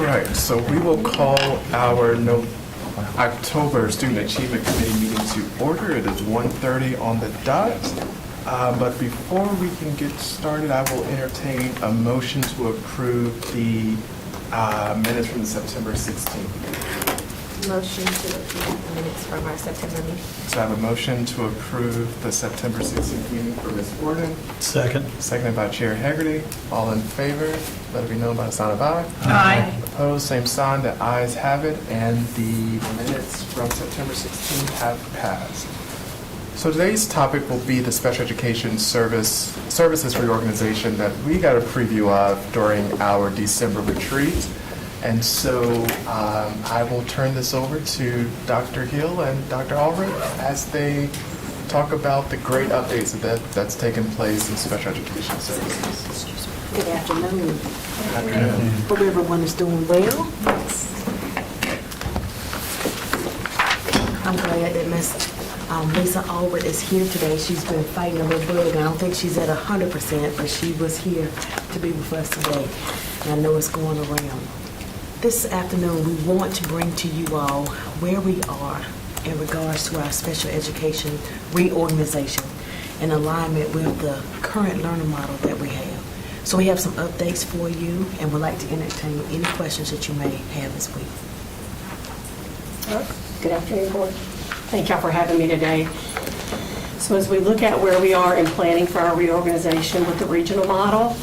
right, so we will call our October Student Achievement Committee meeting to order. It is 1:30 on the dot. But before we can get started, I will entertain a motion to approve the minutes from the September 16th meeting. Motion to approve the minutes from our September meeting. So I have a motion to approve the September 16th meeting for Ms. Gordon. Second. Seconded by Chair Haggerty. All in favor, let it be known by the sign of aye. Aye. Opposed, same sign. The ayes have it, and the minutes from September 16th have passed. So today's topic will be the special education services reorganization that we got a preview of during our December retreat. And so I will turn this over to Dr. Hill and Dr. Allred as they talk about the great updates that's taken place in special education services. Good afternoon. Good afternoon. Hope everyone is doing well. I'm glad that Miss Lisa Allred is here today. She's been fighting a little bug. I don't think she's at 100%, but she was here to be with us today. And I know it's going around. This afternoon, we want to bring to you all where we are in regards to our special education reorganization in alignment with the current learning model that we have. So we have some updates for you, and would like to entertain any questions that you may have this week. Good afternoon, Board. Thank y'all for having me today. So as we look at where we are in planning for our reorganization with the regional model,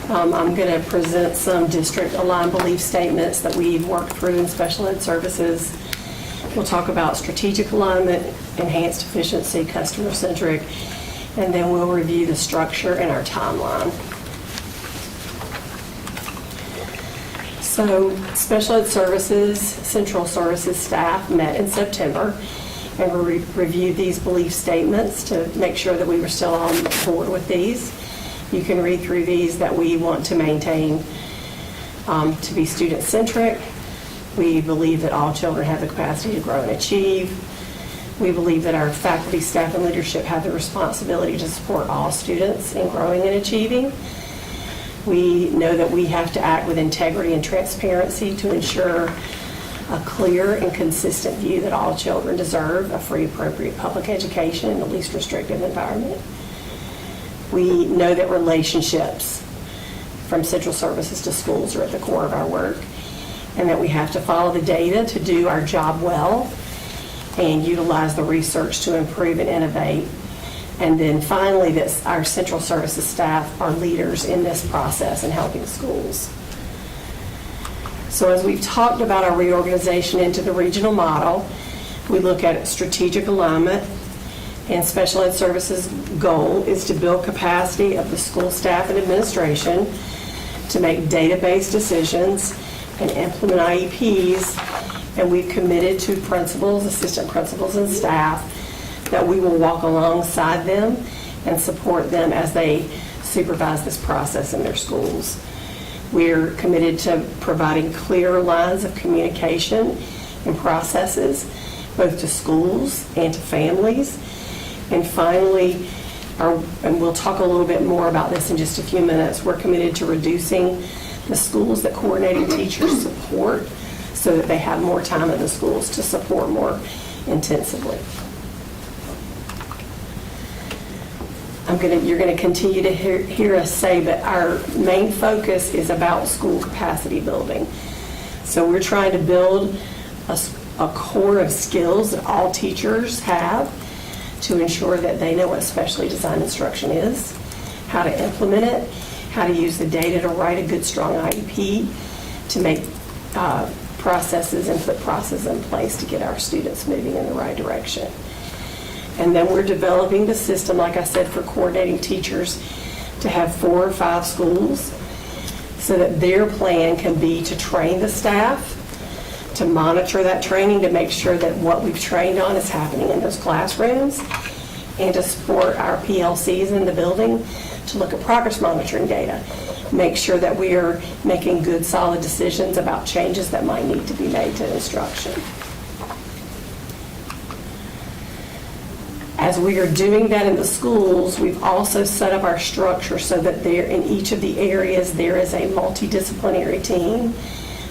I'm going to present some district-aligned belief statements that we've worked through in special ed services. We'll talk about strategic alignment, enhanced efficiency, customer-centric, and then we'll review the structure and our timeline. So special ed services, central services staff met in September and we reviewed these belief statements to make sure that we were still on board with these. You can read through these that we want to maintain to be student-centric. We believe that all children have the capacity to grow and achieve. We believe that our faculty, staff, and leadership have the responsibility to support all students in growing and achieving. We know that we have to act with integrity and transparency to ensure a clear and consistent view that all children deserve a free, appropriate public education in the least restrictive environment. We know that relationships from central services to schools are at the core of our work, and that we have to follow the data to do our job well and utilize the research to improve and innovate. And then finally, that our central services staff are leaders in this process in helping schools. So as we've talked about our reorganization into the regional model, we look at strategic alignment. And special ed services goal is to build capacity of the school staff and administration to make data-based decisions and implement IEPs. And we've committed to principals, assistant principals, and staff that we will walk alongside them and support them as they supervise this process in their schools. We're committed to providing clear lines of communication and processes, both to schools and to families. And finally, and we'll talk a little bit more about this in just a few minutes, we're committed to reducing the schools that coordinating teachers support so that they have more time in the schools to support more intensively. You're going to continue to hear us say that our main focus is about school capacity building. So we're trying to build a core of skills that all teachers have to ensure that they know what specially designed instruction is, how to implement it, how to use the data to write a good, strong IEP, to make processes and put processes in place to get our students moving in the right direction. And then we're developing the system, like I said, for coordinating teachers to have 4 or 5 schools so that their plan can be to train the staff, to monitor that training, to make sure that what we've trained on is happening in those classrooms, and to support our PLCs in the building to look at progress monitoring data, make sure that we are making good, solid decisions about changes that might need to be made to instruction. As we are doing that in the schools, we've also set up our structure so that there, in each of the areas, there is a multidisciplinary team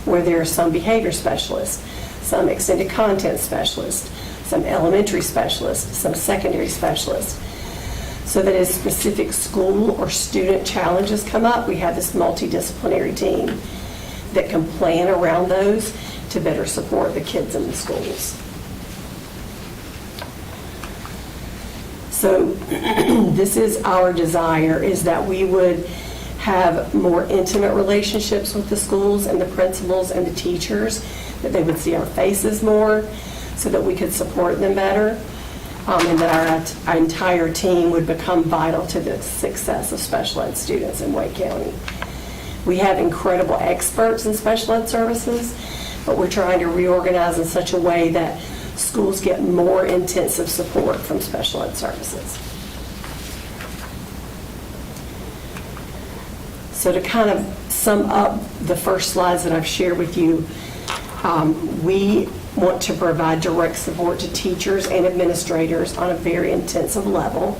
where there are some behavior specialists, some extended content specialists, some elementary specialists, some secondary specialists. So that as specific school or student challenges come up, we have this multidisciplinary team that can plan around those to better support the kids in the schools. So this is our desire, is that we would have more intimate relationships with the schools and the principals and the teachers, that they would see our faces more so that we could support them better, and that our entire team would become vital to the success of special ed students in Wake County. We have incredible experts in special ed services, but we're trying to reorganize in such a way that schools get more intensive support from special ed services. So to kind of sum up the first slides that I've shared with you, we want to provide direct support to teachers and administrators on a very intensive level,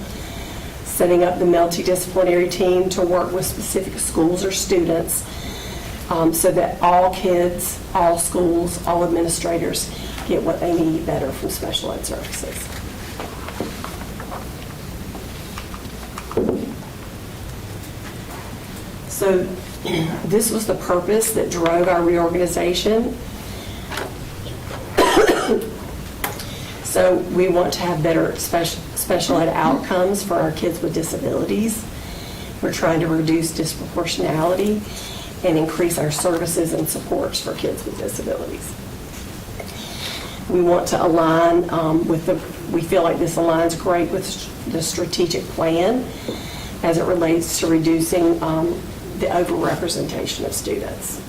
setting up the multidisciplinary team to work with specific schools or students, so that all kids, all schools, all administrators get what they need better from special ed services. So this was the purpose that drove our reorganization. So we want to have better special ed outcomes for our kids with disabilities. We're trying to reduce disproportionality and increase our services and supports for kids with disabilities. We want to align we feel like this aligns great with the strategic plan as it relates to reducing the overrepresentation of students.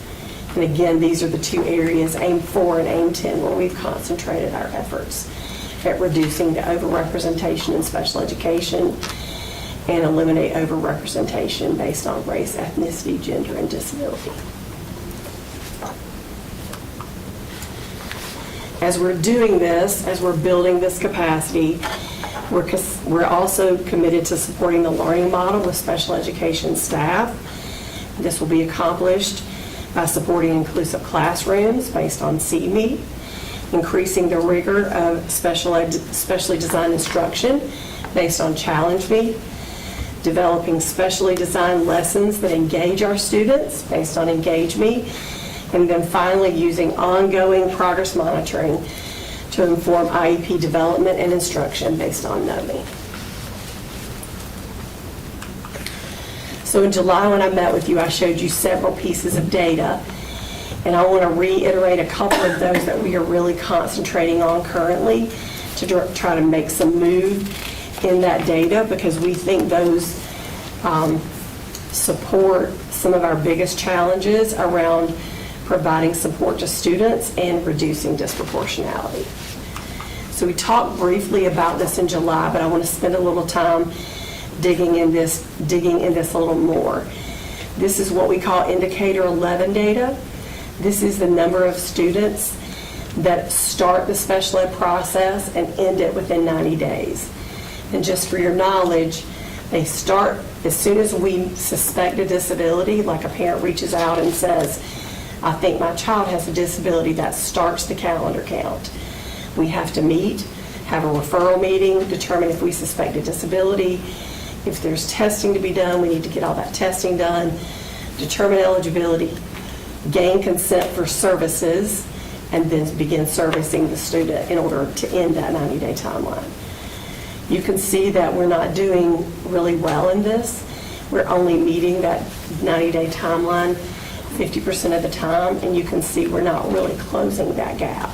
And again, these are the two areas, AIM 4 and AIM 10, where we've concentrated our efforts at reducing the overrepresentation in special education and eliminate overrepresentation based on race, ethnicity, gender, and disability. As we're doing this, as we're building this capacity, we're also committed to supporting the learning model with special education staff. This will be accomplished by supporting inclusive classrooms based on CME, increasing the rigor of specially designed instruction based on Challenge Me, developing specially designed lessons that engage our students based on Engage Me, and then finally using ongoing progress monitoring to inform IEP development and instruction based on Know Me. So in July when I met with you, I showed you several pieces of data, and I want to reiterate a couple of those that we are really concentrating on currently to try to make some move in that data, because we think those support some of our biggest challenges around providing support to students and reducing disproportionality. So we talked briefly about this in July, but I want to spend a little time digging in this a little more. This is what we call Indicator 11 data. This is the number of students that start the special ed process and end it within 90 days. And just for your knowledge, they start as soon as we suspect a disability, like a parent reaches out and says, I think my child has a disability, that starts the calendar count. We have to meet, have a referral meeting, determine if we suspect a disability. If there's testing to be done, we need to get all that testing done, determine eligibility, gain consent for services, and then begin servicing the student in order to end that 90-day timeline. You can see that we're not doing really well in this. We're only meeting that 90-day timeline 50% of the time, and you can see we're not really closing that gap.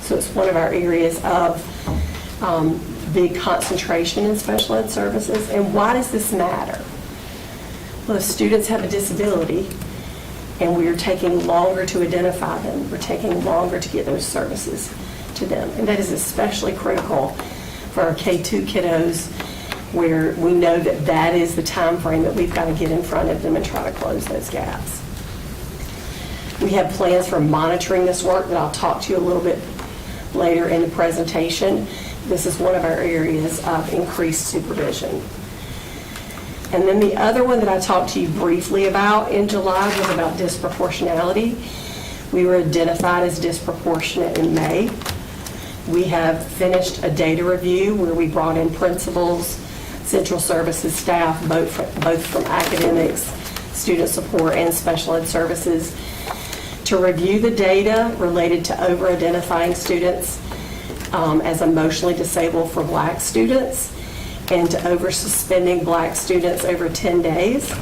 So it's one of our areas of big concentration in special ed services. And why does this matter? Well, if students have a disability and we're taking longer to identify them, we're taking longer to get those services to them. And that is especially critical for our K-2 kiddos, where we know that that is the time frame that we've got to get in front of them and try to close those gaps. We have plans for monitoring this work that I'll talk to you a little bit later in the presentation. This is one of our areas of increased supervision. And then the other one that I talked to you briefly about in July was about disproportionality. We were identified as disproportionate in May. We have finished a data review where we brought in principals, central services staff, both from academics, student support, and special ed services, to review the data related to over-identifying students as emotionally disabled for Black students and to over-suspending Black students over 10 days.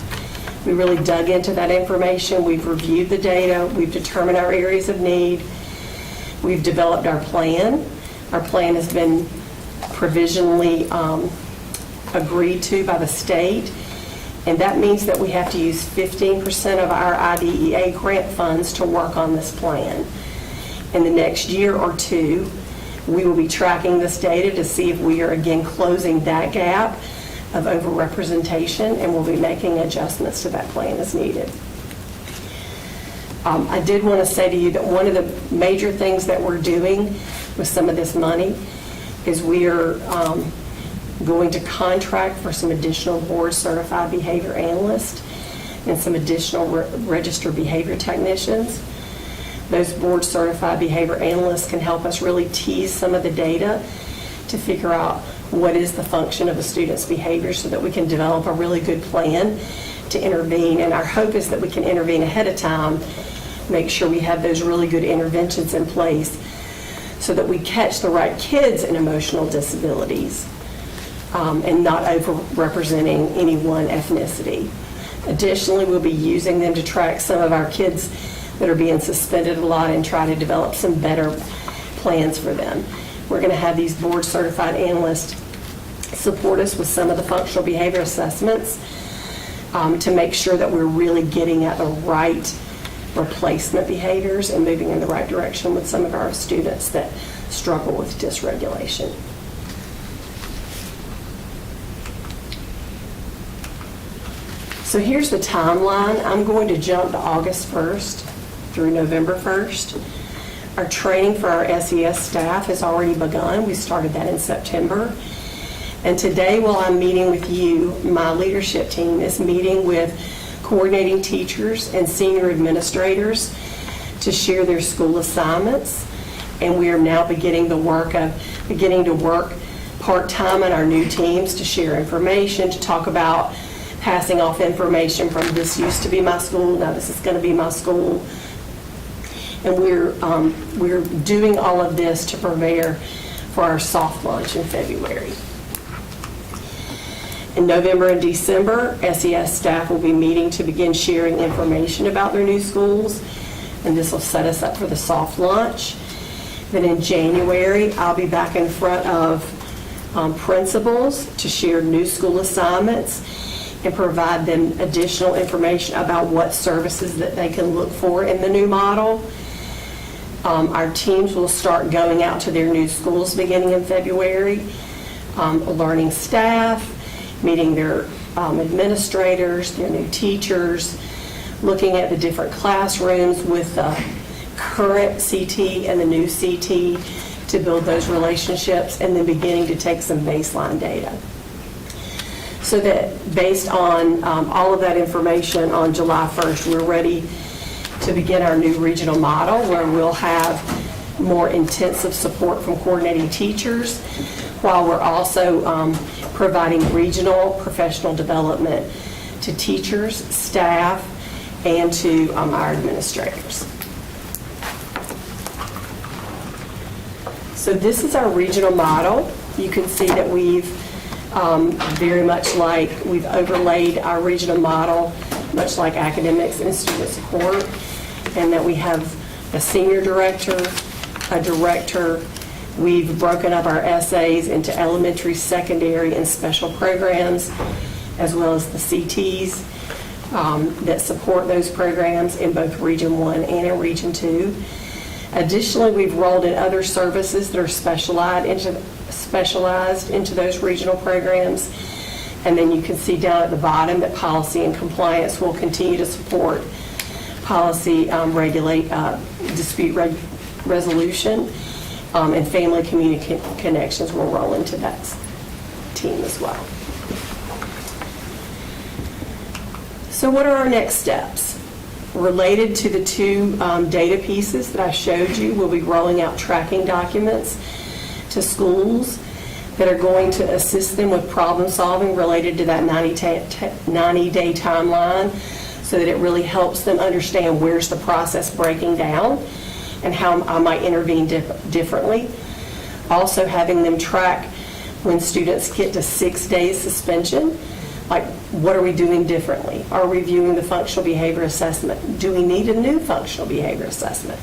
We really dug into that information. We've reviewed the data. We've determined our areas of need. We've developed our plan. Our plan has been provisionally agreed to by the state, and that means that we have to use 15% of our IDEA grant funds to work on this plan. In the next year or two, we will be tracking this data to see if we are again closing that gap of overrepresentation, and we'll be making adjustments to that plan as needed. I did want to say to you that one of the major things that we're doing with some of this money is we are going to contract for some additional board-certified behavior analysts and some additional registered behavior technicians. Those board-certified behavior analysts can help us really tease some of the data to figure out what is the function of a student's behavior so that we can develop a really good plan to intervene. And our hope is that we can intervene ahead of time, make sure we have those really good interventions in place so that we catch the right kids in emotional disabilities and not over-representing any one ethnicity. Additionally, we'll be using them to track some of our kids that are being suspended a lot and try to develop some better plans for them. We're going to have these board-certified analysts support us with some of the functional behavior assessments to make sure that we're really getting at the right replacement behaviors and moving in the right direction with some of our students that struggle with dysregulation. So here's the timeline. I'm going to jump to August 1st through November 1st. Our training for our SES staff has already begun. We started that in September. And today, while I'm meeting with you, my leadership team is meeting with coordinating teachers and senior administrators to share their school assignments. And we are now beginning to work part-time in our new teams to share information, to talk about passing off information from this used to be my school, now this is going to be my school. And we're doing all of this to prepare for our soft launch in February. In November and December, SES staff will be meeting to begin sharing information about their new schools, and this will set us up for the soft launch. Then in January, I'll be back in front of principals to share new school assignments and provide them additional information about what services that they can look for in the new model. Our teams will start going out to their new schools beginning in February, learning staff, meeting their administrators, their new teachers, looking at the different classrooms with the current CT and the new CT to build those relationships, and then beginning to take some baseline data. So that based on all of that information on July 1st, we're ready to begin our new regional model where we'll have more intensive support from coordinating teachers while we're also providing regional professional development to teachers, staff, and to our administrators. So this is our regional model. You can see that we've very much like we've overlaid our regional model, much like academics and student support, and that we have a senior director, a director. We've broken up our essays into elementary, secondary, and special programs, as well as the CTs that support those programs in both Region 1 and in Region 2. Additionally, we've rolled in other services that are specialized into those regional programs. And then you can see down at the bottom that policy and compliance will continue to support policy, dispute resolution, and family community connections will roll into that team as well. So what are our next steps? Related to the two data pieces that I showed you, we'll be rolling out tracking documents to schools that are going to assist them with problem solving related to that 90-day timeline, so that it really helps them understand where's the process breaking down and how I might intervene differently. Also having them track when students get to 6 days suspension, like what are we doing differently? Are we reviewing the functional behavior assessment? Do we need a new functional behavior assessment?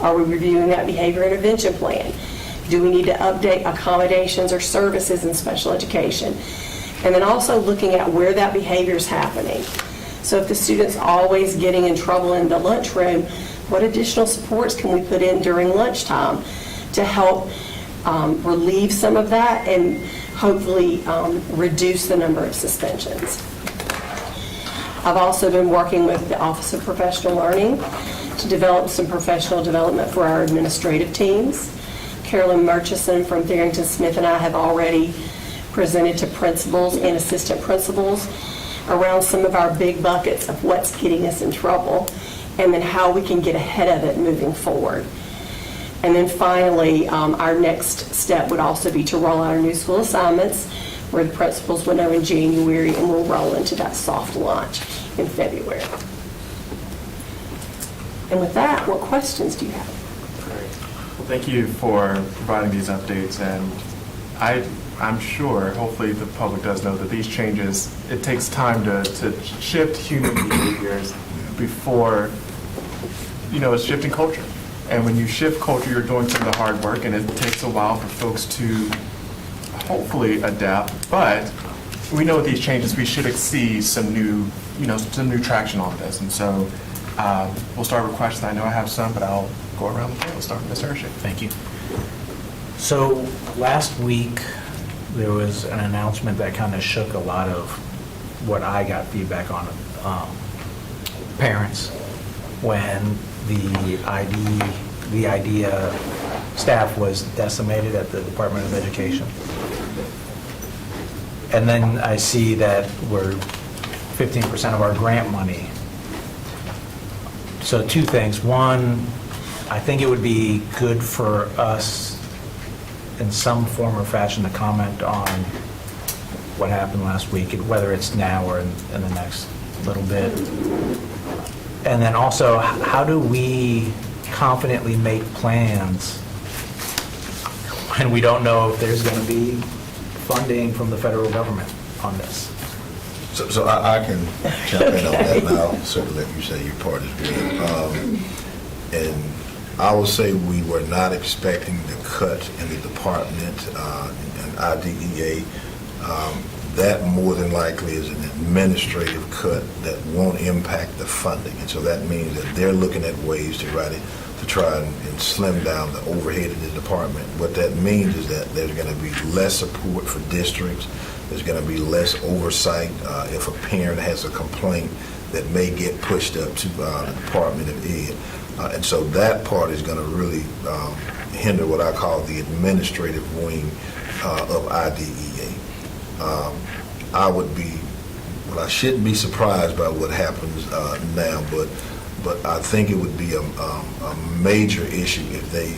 Are we reviewing that behavior intervention plan? Do we need to update accommodations or services in special education? And then also looking at where that behavior is happening. So if the student's always getting in trouble in the lunchroom, what additional supports can we put in during lunchtime to help relieve some of that and hopefully reduce the number of suspensions? I've also been working with the Office of Professional Learning to develop some professional development for our administrative teams. Carolyn Murchison from Therrington Smith and I have already presented to principals and assistant principals around some of our big buckets of what's getting us in trouble and then how we can get ahead of it moving forward. And then finally, our next step would also be to roll out our new school assignments, where the principals will know in January, and we'll roll into that soft launch in February. And with that, what questions do you have? Well, thank you for providing these updates, and I'm sure, hopefully the public does know that these changes, it takes time to shift human behaviors before, it's shifting culture. And when you shift culture, you're doing some of the hard work, and it takes a while for folks to hopefully adapt. But we know with these changes, we should see some new traction on this. And so we'll start with questions. I know I have some, but I'll go around the table. We'll start with Ms. Hershey. Thank you. So last week, there was an announcement that kind of shook a lot of what I got feedback on parents when the IDEA staff was decimated at the Department of Education. And then I see that we're 15% of our grant money. So two things. One, I think it would be good for us in some form or fashion to comment on what happened last week, whether it's now or in the next little bit. And then also, how do we confidently make plans when we don't know if there's going to be funding from the federal government on this? So I can jump in on that, and I'll certainly let you say your part as well. And I will say we were not expecting the cut in the department and IDEA. That more than likely is an administrative cut that won't impact the funding. And so that means that they're looking at ways to try and slim down the overhead in the department. What that means is that there's going to be less support for districts. There's going to be less oversight if a parent has a complaint that may get pushed up to the Department of Ed. And so that part is going to really hinder what I call the administrative wing of IDEA. I shouldn't be surprised by what happens now, but I think it would be a major issue if they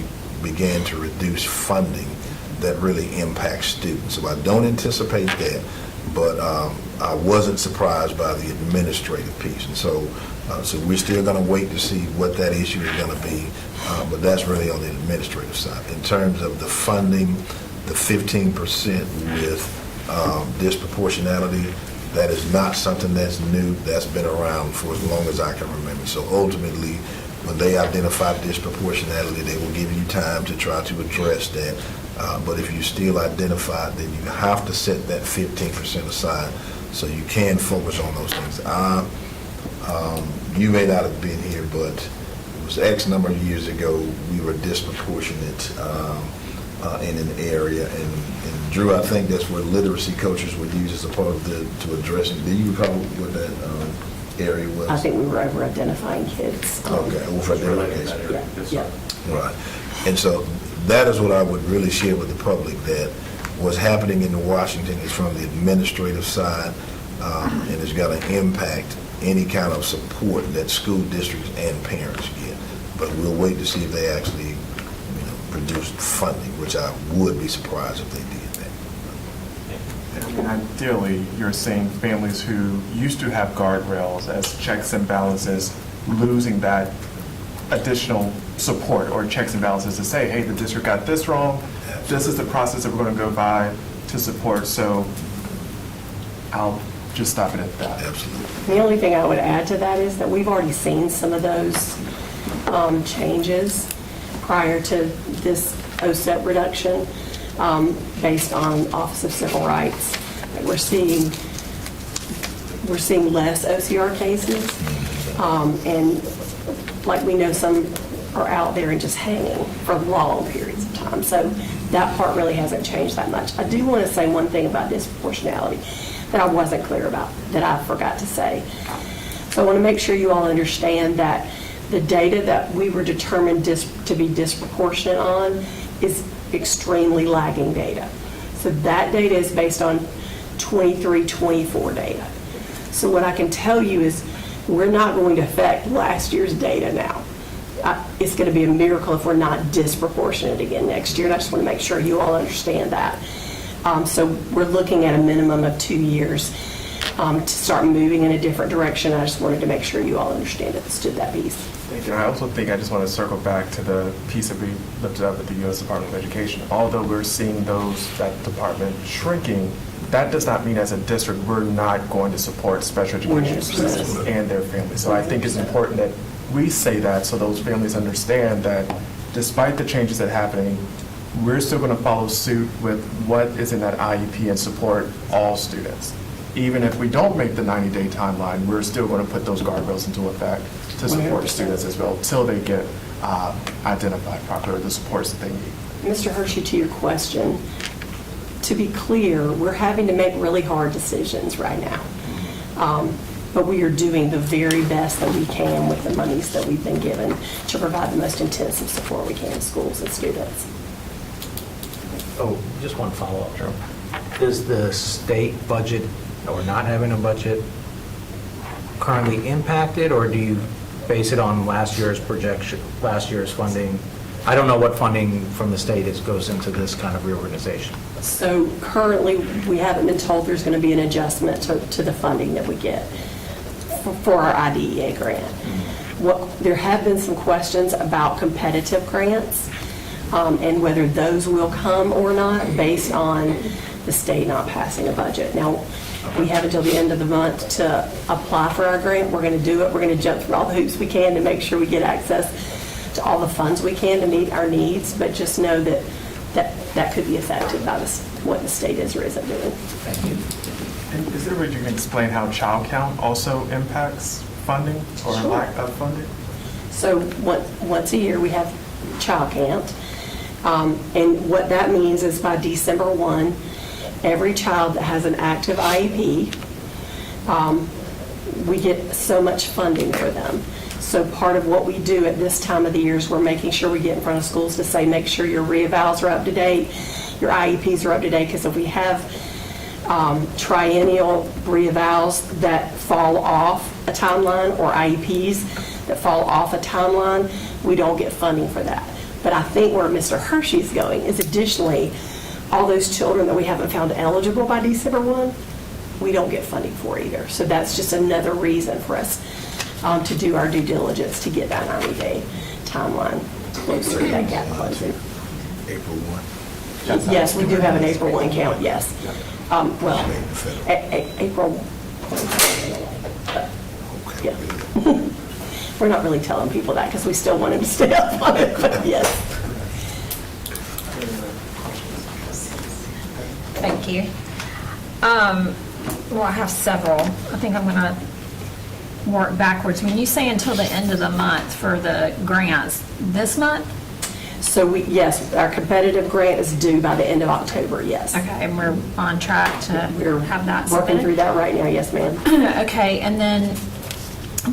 began to reduce funding that really impacts students. So I don't anticipate that, but I wasn't surprised by the administrative piece. And so we're still going to wait to see what that issue is going to be, but that's really on the administrative side. In terms of the funding, the 15% with disproportionality, that is not something that's new. That's been around for as long as I can remember. So ultimately, when they identify disproportionality, they will give you time to try to address that. But if you still identify, then you have to set that 15% aside so you can focus on those things. You may not have been here, but it was X number of years ago, we were disproportionate in an area. And Drew, I think that's where literacy coaches would use as a part of to addressing. Do you recall what that area was? I think we were over-identifying kids. Okay, over-identification. Yeah. Right. And so that is what I would really share with the public, that what's happening in Washington is from the administrative side, and it's got an impact any kind of support that school districts and parents get. But we'll wait to see if they actually, produce funding, which I would be surprised if they did that. And ideally, you're seeing families who used to have guardrails as checks and balances, losing that additional support or checks and balances to say, hey, the district got this wrong. This is the process that we're going to go by to support. So I'll just stop it at that. Absolutely. The only thing I would add to that is that we've already seen some of those changes prior to this OSEP reduction based on Office of Civil Rights. We're seeing less OCR cases, and like we know some are out there and just hanging for long periods of time. So that part really hasn't changed that much. I do want to say one thing about disproportionality that I wasn't clear about, that I forgot to say. So I want to make sure you all understand that the data that we were determined to be disproportionate on is extremely lagging data. So that data is based on 23-24 data. So what I can tell you is we're not going to affect last year's data now. It's going to be a miracle if we're not disproportionate again next year, and I just want to make sure you all understand that. So we're looking at a minimum of 2 years to start moving in a different direction. I just wanted to make sure you all understood that piece. Thank you. I also think I just want to circle back to the piece that we lifted up with the U.S. Department of Education. Although we're seeing that department shrinking, that does not mean as a district we're not going to support special education students and their families. So I think it's important that we say that so those families understand that despite the changes that are happening, we're still going to follow suit with what is in that IEP and support all students. Even if we don't make the 90-day timeline, we're still going to put those guardrails into effect to support 100%. students as well till they get identified properly, the supports that they need. Mr. Hershey, to your question, to be clear, we're having to make really hard decisions right now. But we are doing the very best that we can with the monies that we've been given to provide the most intensive support we can to schools and students. Oh, just one follow-up, Joe. Does the state budget or not having a budget currently impact it, or do you base it on last year's projection, last year's funding? I don't know what funding from the state goes into this kind of reorganization. So currently, we haven't been told there's going to be an adjustment to the funding that we get for our IDEA grant. There have been some questions about competitive grants and whether those will come or not based on the state not passing a budget. Now, we have until the end of the month to apply for our grant. We're going to do it. We're going to jump through all the hoops we can to make sure we get access to all the funds we can to meet our needs, but just know that could be affected by what the state is or isn't doing. Thank you. And is there a way you can explain how child count also impacts funding or Sure. lack of funding? So once a year, we have child count. And what that means is by December 1, every child that has an active IEP, we get so much funding for them. So part of what we do at this time of the year is we're making sure we get in front of schools to say, make sure your reevals are up to date, your IEPs are up to date, because if we have triennial reevals that fall off a timeline or IEPs that fall off a timeline, we don't get funding for that. But I think where Mr. Hershey's going is additionally, all those children that we haven't found eligible by December 1, we don't get funding for either. So that's just another reason for us to do our due diligence to get that 90-day timeline closer to that gap closing. April 1. Yes, we do have an April 1 count, yes. Well, April, yeah. We're not really telling people that because we still want them to stay up on it, but yes. Thank you. Well, I have several. I think I'm going to work backwards. When you say until the end of the month for the grants, this month? So yes, our competitive grant is due by the end of October, yes. Okay, and we're on track to We're have that working through submitted? that right now, yes, ma'am. Okay, and then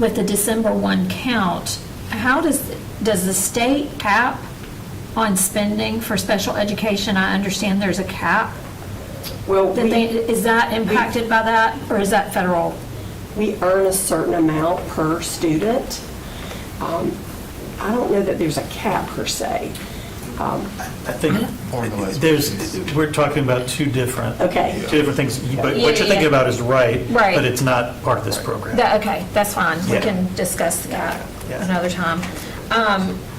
with the December 1 count, how does the state cap on spending for special education? I understand there's a cap. Well, Is that impacted by that, or is that federal? We earn a certain amount per student. I don't know that there's a cap per se. I think Formalized we're talking about two different Okay. things. But Yeah, what you're thinking yeah. about is right, Right. but it's not part of this program. Okay, that's fine. We Yeah. can discuss that Yeah. another time.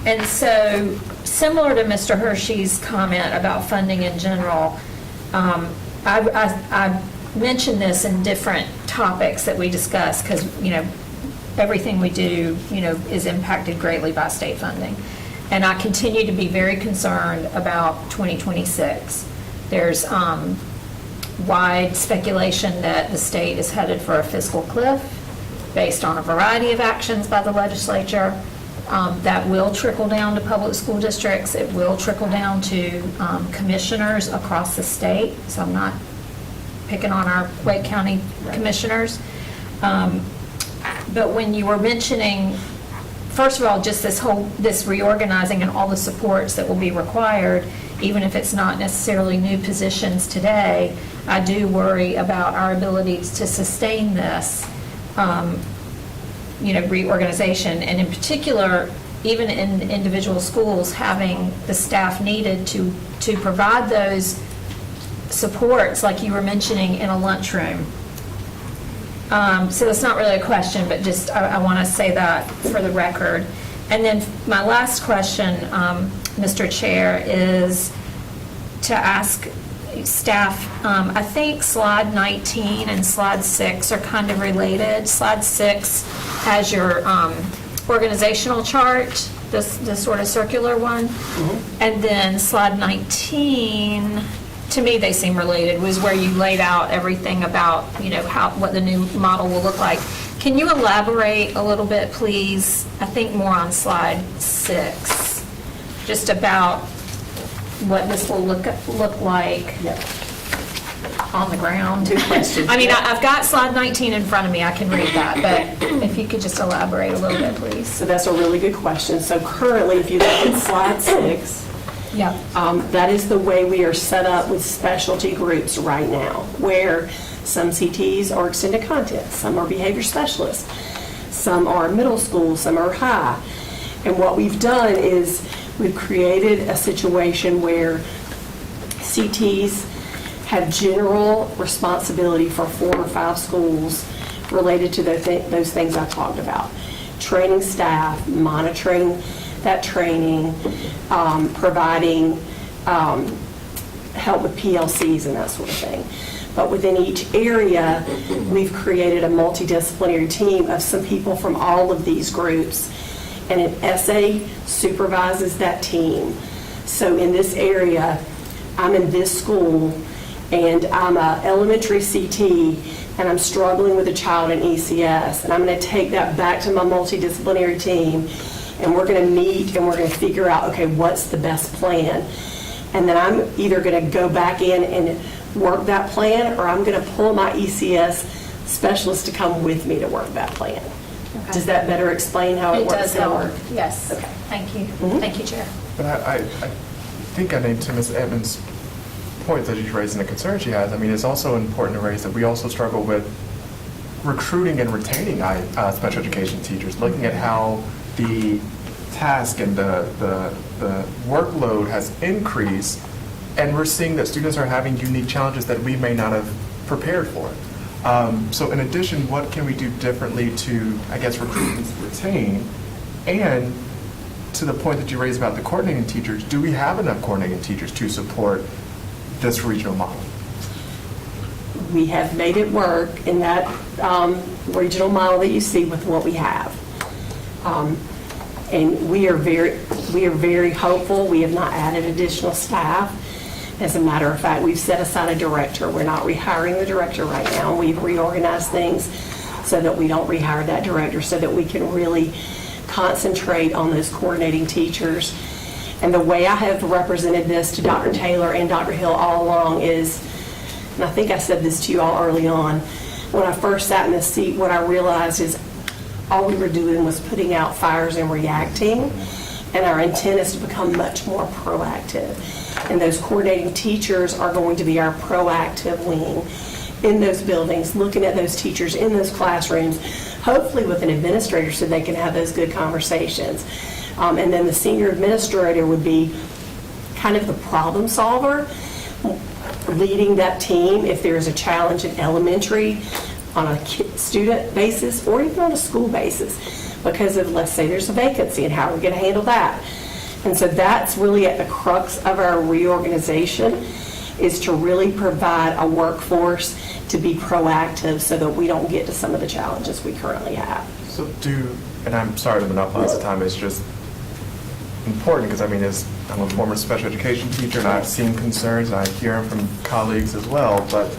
And so, similar to Mr. Hershey's comment about funding in general, I mentioned this in different topics that we discuss because, everything we do, is impacted greatly by state funding. And I continue to be very concerned about 2026. There's wide speculation that the state is headed for a fiscal cliff based on a variety of actions by the legislature. That will trickle down to public school districts. It will trickle down to commissioners across the state. So I'm not picking on our Wake County commissioners. But when you were mentioning, first of all, just this reorganizing and all the supports that will be required, even if it's not necessarily new positions today, I do worry about our ability to sustain this, reorganization. And in particular, even in individual schools, having the staff needed to provide those supports, like you were mentioning, in a lunchroom. So that's not really a question, but just I want to say that for the record. And then my last question, Mr. Chair, is to ask staff, I think slide 19 and slide 6 are kind of related. Slide 6 has your organizational chart, this sort of circular one. And then slide 19, to me, they seem related, was where you laid out everything about, what the new model will look like. Can you elaborate a little bit, please? I think more on slide 6, just about what this will look like on the ground. Good question. I mean, I've got slide 19 in front of me, I can read that, but if you could just elaborate a little bit, please. So that's a really good question. So currently, if you look at slide 6, Yeah. that is the way we are set up with specialty groups right now, where some CTs are extended content, some are behavior specialists, some are middle school, some are high. And what we've done is we've created a situation where CTs have general responsibility for 4 or 5 schools related to those things I talked about. Training staff, monitoring that training, providing help with PLCs and that sort of thing. But within each area, we've created a multidisciplinary team of some people from all of these groups, and an SA supervises that team. So in this area, I'm in this school, and I'm a elementary CT, and I'm struggling with a child in ECS, and I'm going to take that back to my multidisciplinary team, and we're going to meet and we're going to figure out, okay, what's the best plan? And then I'm either going to go back in and work that plan, or I'm going to pull my ECS specialist to come with me to work that plan. Does that better explain how it It works? does in help, work? yes. Okay. Thank you. Thank you, Chair. But I think I named to Ms. Edmonds' point that she's raising, the concern she has. I mean, it's also important to raise that we also struggle with recruiting and retaining special education teachers, looking at how the task and the workload has increased, and we're seeing that students are having unique challenges that we may not have prepared for. So in addition, what can we do differently to, I guess, recruit and retain? And to the point that you raised about the coordinating teachers, do we have enough coordinating teachers to support this regional model? We have made it work in that regional model that you see with what we have. And we are very hopeful. We have not added additional staff. As a matter of fact, we've set aside a director. We're not rehiring the director right now. We've reorganized things so that we don't rehire that director, so that we can really concentrate on those coordinating teachers. And the way I have represented this to Dr. Taylor and Dr. Hill all along is, and I think I said this to you all early on, when I first sat in this seat, what I realized is all we were doing was putting out fires and reacting, and our intent is to become much more proactive. And those coordinating teachers are going to be our proactive wing, in those buildings, looking at those teachers in those classrooms, hopefully with an administrator so they can have those good conversations. And then the senior administrator would be kind of the problem solver, leading that team if there is a challenge in elementary on a student basis or even on a school basis because of, let's say, there's a vacancy and how are we going to handle that? And so that's really at the crux of our reorganization, is to really provide a workforce to be proactive so that we don't get to some of the challenges we currently have. So and I'm sorry to monopolize the time, it's just important because I'm a former special education teacher and I've seen concerns and I hear them from colleagues as well, but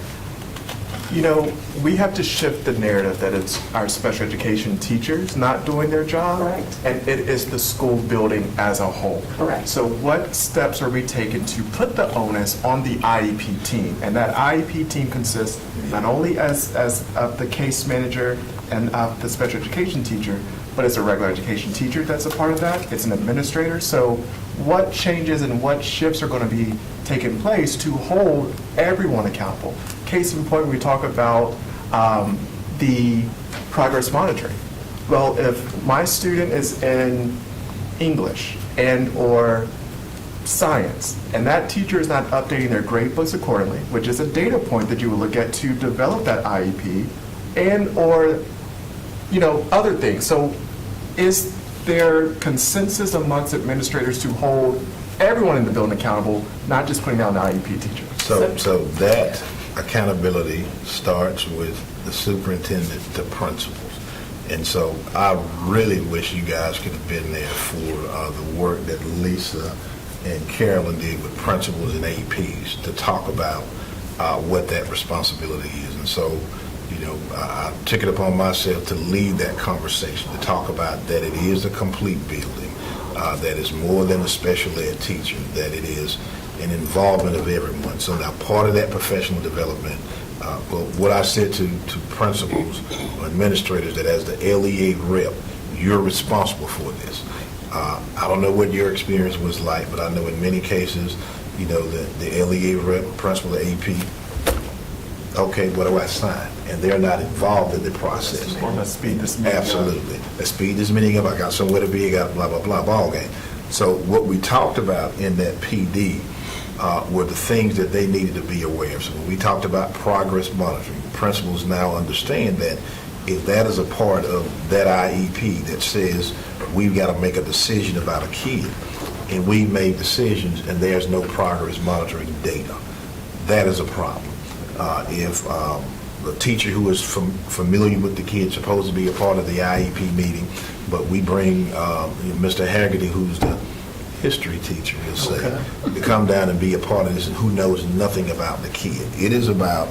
we have to shift the narrative that it's our special education teachers not doing their job. Correct. And it is the school building as a whole. Correct. So what steps are we taking to put the onus on the IEP team? And that IEP team consists not only as of the case manager and of the special education teacher, but it's a regular education teacher that's a part of that. It's an administrator. So what changes and what shifts are going to be taking place to hold everyone accountable? Case in point, we talk about the progress monitoring. Well, if my student is in English and or science, and that teacher is not updating their grade books accordingly, which is a data point that you would look at to develop that IEP, and or other things. So is there consensus amongst administrators to hold everyone in the building accountable, not just putting down the IEP teacher? So that accountability starts with the superintendent to principals. And so I really wish you guys could have been there for the work that Lisa and Carolyn did with principals and APs to talk about what that responsibility is. And so, I took it upon myself to lead that conversation, to talk about that it is a complete building, that is more than a special ed teacher, that it is an involvement of everyone. So now part of that professional development, what I said to principals or administrators, that as the LEA rep, you're responsible for this. I don't know what your experience was like, but I know in many cases, the LEA rep, principal, the AP, okay, what do I sign? And they're not involved in the process. Or let's speed this meeting up. Absolutely. Let's speed this meeting up. I got somewhere to be. I got blah, blah, blah, ball game. So what we talked about in that PD were the things that they needed to be aware of. So when we talked about progress monitoring, principals now understand that if that is a part of that IEP that says we've got to make a decision about a kid, and we made decisions and there's no progress monitoring data, that is a problem. If the teacher who is familiar with the kid supposed to be a part of the IEP meeting, but we bring Mr. Haggerty, who's the history teacher, we'll say, to come down and be a part of this, and who knows nothing about the kid. It is about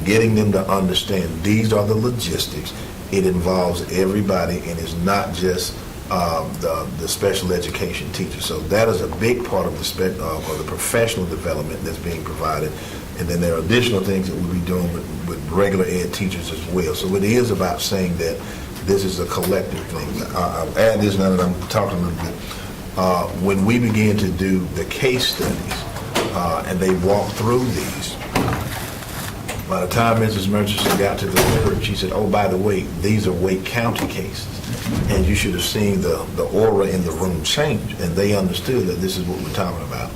getting them to understand these are the logistics. It involves everybody, and it's not just the special education teacher. So that is a big part of the professional development that's being provided. And then there are additional things that we'll be doing with regular ed teachers as well. So it is about saying that this is a collective thing. I'll add this now that I'm talking a little bit. When we began to do the case studies and they walked through these, by the time Mrs. Murchison got to the third, she said, oh, by the way, these are Wake County cases. And you should have seen the aura in the room change. And they understood that this is what we're talking about.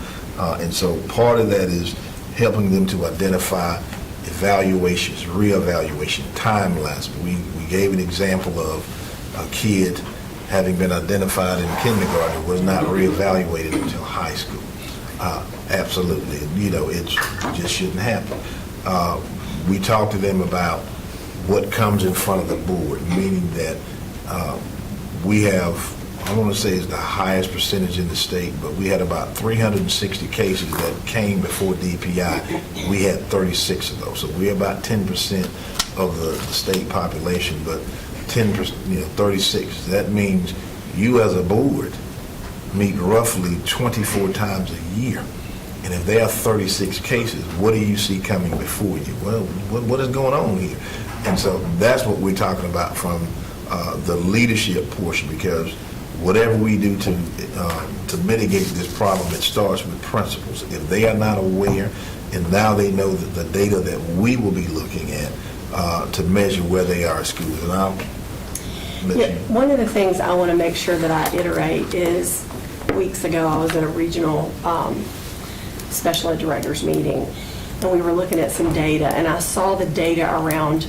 And so part of that is helping them to identify evaluations, reevaluation, timelines. We gave an example of a kid having been identified in kindergarten was not reevaluated until high school. Absolutely. It just shouldn't happen. We talked to them about what comes in front of the board, meaning that we have, I want to say it's the highest percentage in the state, but we had about 360 cases that came before DPI. We had 36 of those. So we're about 10% of the state population, but 10%, 36. That means you as a board meet roughly 24 times a year. And if there are 36 cases, what do you see coming before you? Well, what is going on here? And so that's what we're talking about from the leadership portion, because whatever we do to mitigate this problem, it starts with principals. If they are not aware, and now they know that the data that we will be looking at to measure where they are at school. And I'll let Yeah, you. one of the things I want to make sure that I iterate is, weeks ago, I was at a regional special ed directors meeting, and we were looking at some data, and I saw the data around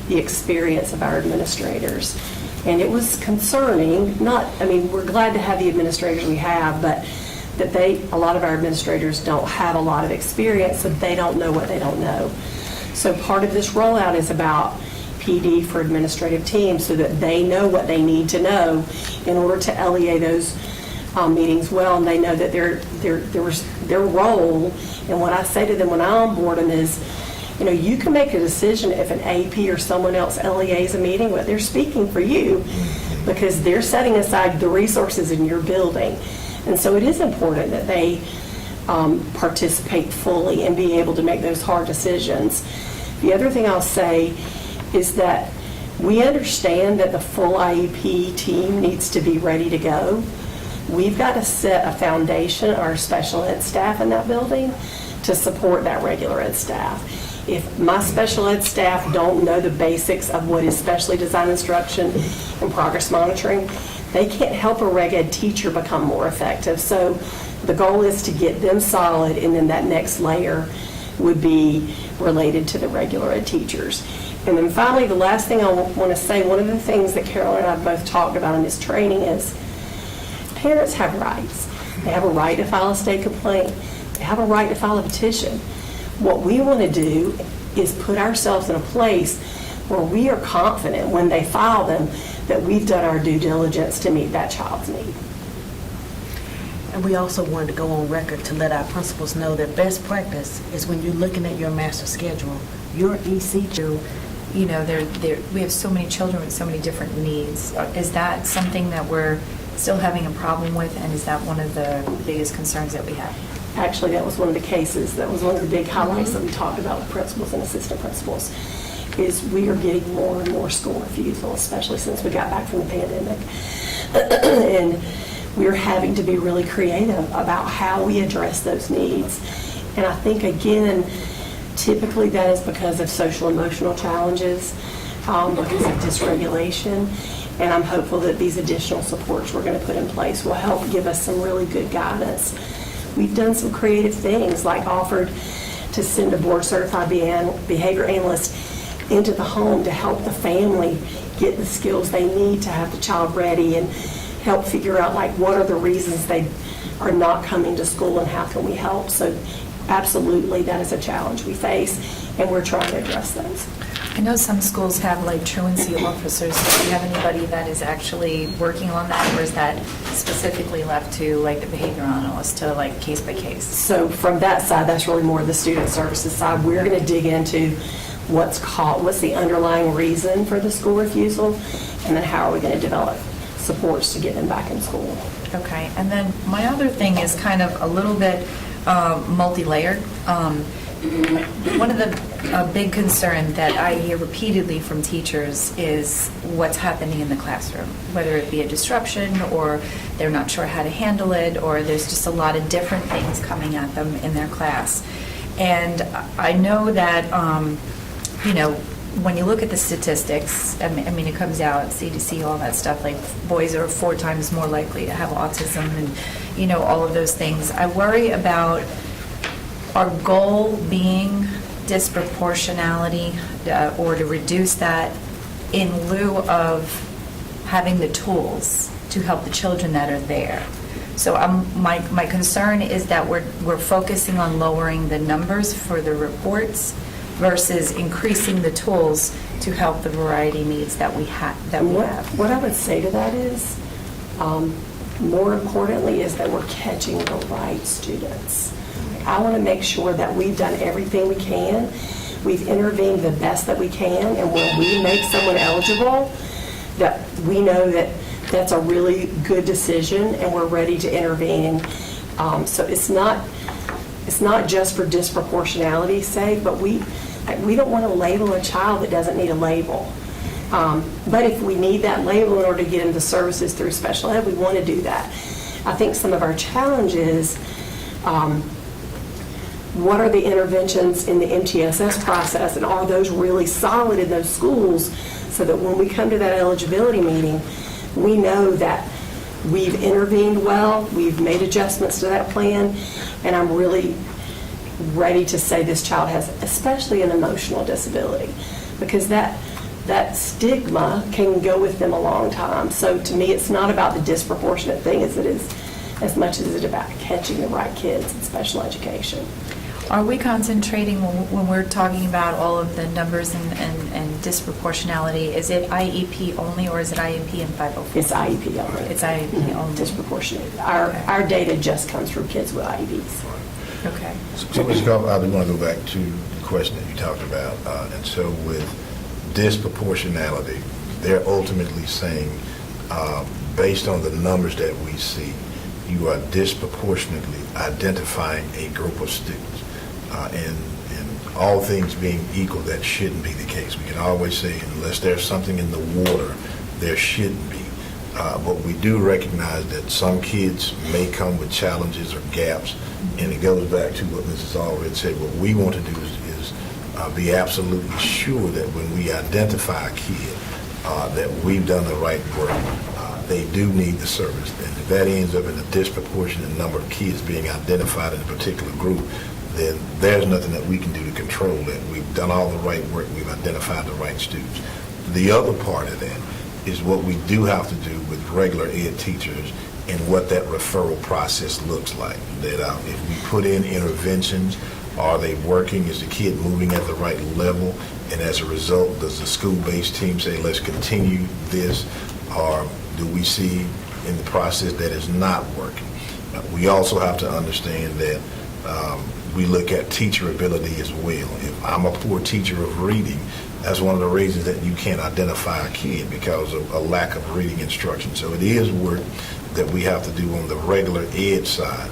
the experience of our administrators. And it was concerning, we're glad to have the administrators we have, but that a lot of our administrators don't have a lot of experience, so they don't know what they don't know. So part of this rollout is about PD for administrative teams, so that they know what they need to know in order to LEA those meetings well, and they know that their role. And what I say to them when I onboard them is, you can make a decision if an AP or someone else LEAs a meeting, but they're speaking for you because they're setting aside the resources in your building. And so it is important that they participate fully and be able to make those hard decisions. The other thing I'll say is that we understand that the full IEP team needs to be ready to go. We've got to set a foundation, our special ed staff in that building, to support that regular ed staff. If my special ed staff don't know the basics of what is specially designed instruction and progress monitoring, they can't help a reg ed teacher become more effective. So the goal is to get them solid, and then that next layer would be related to the regular ed teachers. And then finally, the last thing I want to say, one of the things that Carol and I both talked about in this training is parents have rights. They have a right to file a state complaint. They have a right to file a petition. What we want to do is put ourselves in a place where we are confident when they file them that we've done our due diligence to meet that child's need. And we also wanted to go on record to let our principals know that best practice is when you're looking at your master schedule, your EC. We have so many children with so many different needs. Is that something that we're still having a problem with, and is that one of the biggest concerns that we have? Actually, that was one of the cases, that was one of the big highlights that we talked about with principals and assistant principals, is we are getting more and more school refusal, especially since we got back from the pandemic. And we're having to be really creative about how we address those needs. And I think, again, typically that is because of social emotional challenges, because of dysregulation. And I'm hopeful that these additional supports we're going to put in place will help give us some really good guidance. We've done some creative things, like offered to send a board-certified behavior analyst into the home to help the family get the skills they need to have the child ready, and help figure out what are the reasons they are not coming to school and how can we help. So absolutely, that is a challenge we face, and we're trying to address those. I know some schools have truancy officers. Do you have anybody that is actually working on that, or is that specifically left to the behavior analyst to case by case? So from that side, that's really more the student services side. We're going to dig into what's the underlying reason for the school refusal, and then how are we going to develop supports to get them back in school. Okay, and then my other thing is kind of a little bit multi-layered. One of the big concern that I hear repeatedly from teachers is what's happening in the classroom, whether it be a disruption, or they're not sure how to handle it, or there's just a lot of different things coming at them in their class. And I know that, when you look at the statistics, it comes out, CDC, all that stuff, boys are 4 times more likely to have autism, and, all of those things. I worry about our goal being disproportionality, or to reduce that, in lieu of having the tools to help the children that are there. So my concern is that we're focusing on lowering the numbers for the reports versus increasing the tools to help the variety needs that we have. What I would say to that is, more importantly, is that we're catching the right students. I want to make sure that we've done everything we can. We've intervened the best that we can, and when we make someone eligible, that we know that that's a really good decision, and we're ready to intervene. So it's not just for disproportionality's sake, but we don't want to label a child that doesn't need a label. But if we need that label in order to get into services through special ed, we want to do that. I think some of our challenges, what are the interventions in the MTSS process, and are those really solid in those schools, so that when we come to that eligibility meeting, we know that we've intervened well, we've made adjustments to that plan, and I'm really ready to say this child has especially an emotional disability, because that stigma can go with them a long time. So to me, it's not about the disproportionate thing as much as it's about catching the right kids in special education. Are we concentrating, when we're talking about all of the numbers and disproportionality, is it IEP only, or is it IEP and 504? It's IEP only. It's IEP only. Disproportionate. Our data just comes from kids with IEPs. Okay. So, Ms. Goff, I do want to go back to the question that you talked about. And so with disproportionality, they're ultimately saying, based on the numbers that we see, you are disproportionately identifying a group of students. And all things being equal, that shouldn't be the case. We can always say, unless there's something in the water, there shouldn't be. But we do recognize that some kids may come with challenges or gaps, and it goes back to what Mrs. Allred said. What we want to do is be absolutely sure that when we identify a kid, that we've done the right work. They do need the service. And if that ends up in a disproportionate number of kids being identified in a particular group, then there's nothing that we can do to control that. We've done all the right work. We've identified the right students. The other part of that is what we do have to do with regular ed teachers and what that referral process looks like. That if we put in interventions, are they working? Is the kid moving at the right level? And as a result, does the school-based team say, let's continue this? Or do we see in the process that is not working? We also have to understand that we look at teacher ability as well. If I'm a poor teacher of reading, that's one of the reasons that you can't identify a kid, because of a lack of reading instruction. So it is work that we have to do on the regular ed side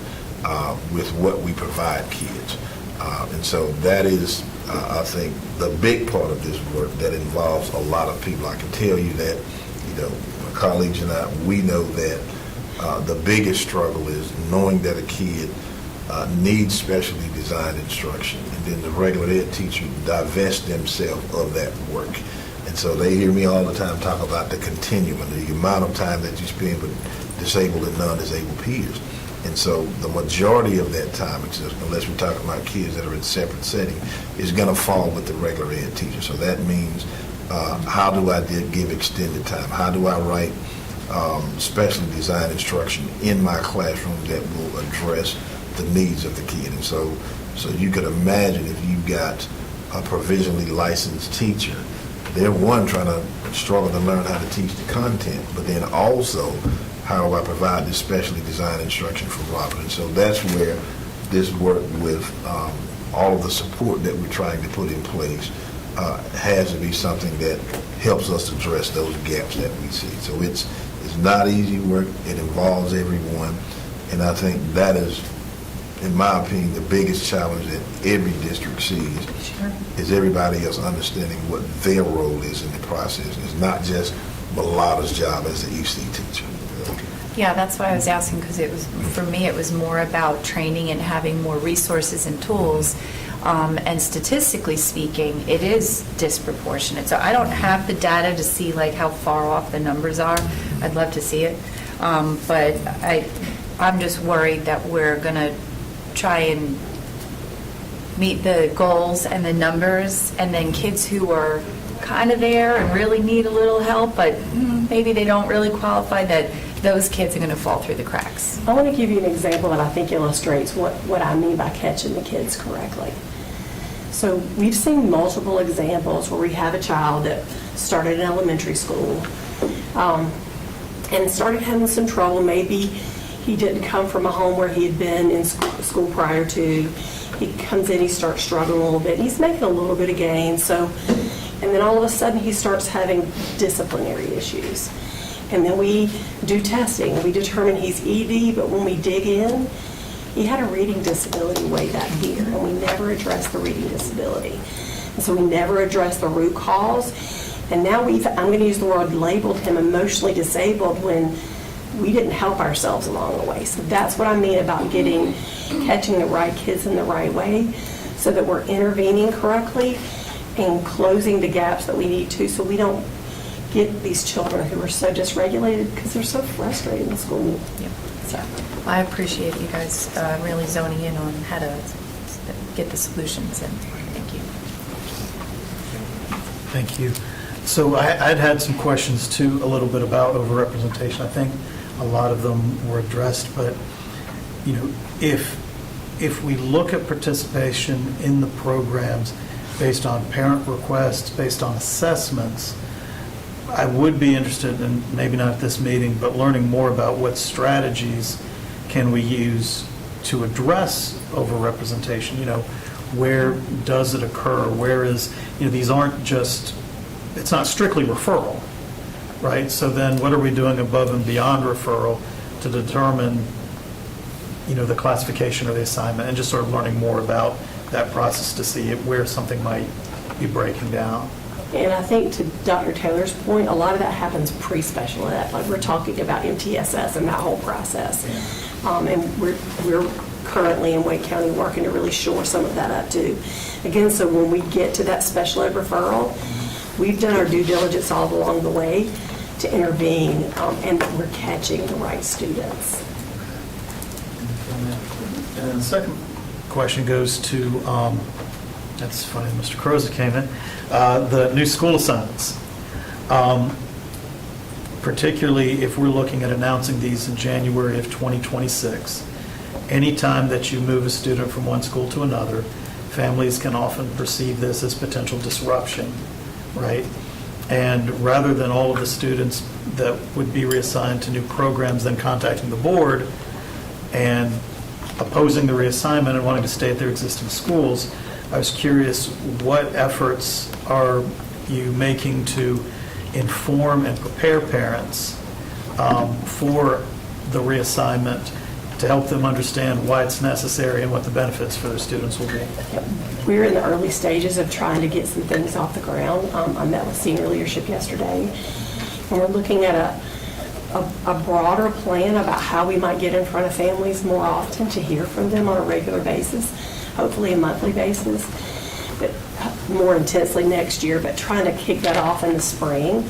with what we provide kids. And so that is, I think, the big part of this work that involves a lot of people. I can tell you that, my colleagues and I, we know that the biggest struggle is knowing that a kid needs specially designed instruction, and then the regular ed teacher divest themselves of that work. And so they hear me all the time talk about the continuum, the amount of time that you spend with disabled and non-disabled peers. And so the majority of that time, unless we're talking about kids that are in separate settings, is going to fall with the regular ed teacher. So that means how do I give extended time? How do I write specially designed instruction in my classroom that will address the needs of the kid? And so you could imagine if you've got a provisionally licensed teacher, they're trying to struggle to learn how to teach the content, but then also how do I provide this specially designed instruction for Robert? And so that's where this work with all of the support that we're trying to put in place has to be something that helps us address those gaps that we see. So it's not easy work. It involves everyone. And I think that is, in my opinion, the biggest challenge that every district sees is everybody else understanding what their role is in the process. It's not just Balada's job as the EC teacher. Yeah, that's what I was asking, because for me, it was more about training and having more resources and tools. And statistically speaking, it is disproportionate. So I don't have the data to see like how far off the numbers are. I'd love to see it. But I'm just worried that we're going to try and meet the goals and the numbers, and then kids who are kind of there and really need a little help, but maybe they don't really qualify, that those kids are going to fall through the cracks. I want to give you an example that I think illustrates what I mean by catching the kids correctly. So we've seen multiple examples where we have a child that started in elementary school and started having some trouble. Maybe he didn't come from a home where he had been in school prior to. He comes in, he starts struggling a little bit. He's making a little bit of gains. And then all of a sudden he starts having disciplinary issues. And then we do testing, and we determine he's ED, but when we dig in, he had a reading disability way back here, and we never addressed the reading disability. And so we never addressed the root cause. And now I'm going to use the word labeled him emotionally disabled, when we didn't help ourselves along the way. So that's what I mean about catching the right kids in the right way, so that we're intervening correctly and closing the gaps that we need to, so we don't get these children who are so dysregulated because they're so frustrated in school. Yep. So I appreciate you guys really zoning in on how to get the solutions, and thank you. Thank you. So I'd had some questions too, a little bit about overrepresentation. I think a lot of them were addressed, but, you know, if we look at participation in the programs based on parent requests, based on assessments, I would be interested in, maybe not at this meeting, but learning more about what strategies can we use to address overrepresentation. You know, where does it occur? Where is, you know, these aren't just, it's not strictly referral, right? So then what are we doing above and beyond referral to determine, you know, the classification or the assignment, and just sort of learning more about that process to see where something might be breaking down. And I think to Dr. Taylor's point, a lot of that happens pre-special ed. Like, we're talking about MTSS and that whole process. And we're currently in Wake County working to really shore some of that up too. Again, so when we get to that special ed referral, we've done our due diligence all along the way to intervene, and that we're catching the right students. And then the second question goes to, that's funny, Mr. Croza came in, the new school assignments. Particularly if we're looking at announcing these in January of 2026. Anytime that you move a student from one school to another, families can often perceive this as potential disruption, right? And rather than all of the students that would be reassigned to new programs then contacting the board and opposing the reassignment and wanting to stay at their existing schools, I was curious, what efforts are you making to inform and prepare parents for the reassignment, to help them understand why it's necessary and what the benefits for their students will be? We're in the early stages of trying to get some things off the ground. I met with senior leadership yesterday, and we're looking at a broader plan about how we might get in front of families more often to hear from them on a regular basis, hopefully a monthly basis, but more intensely next year, but trying to kick that off in the spring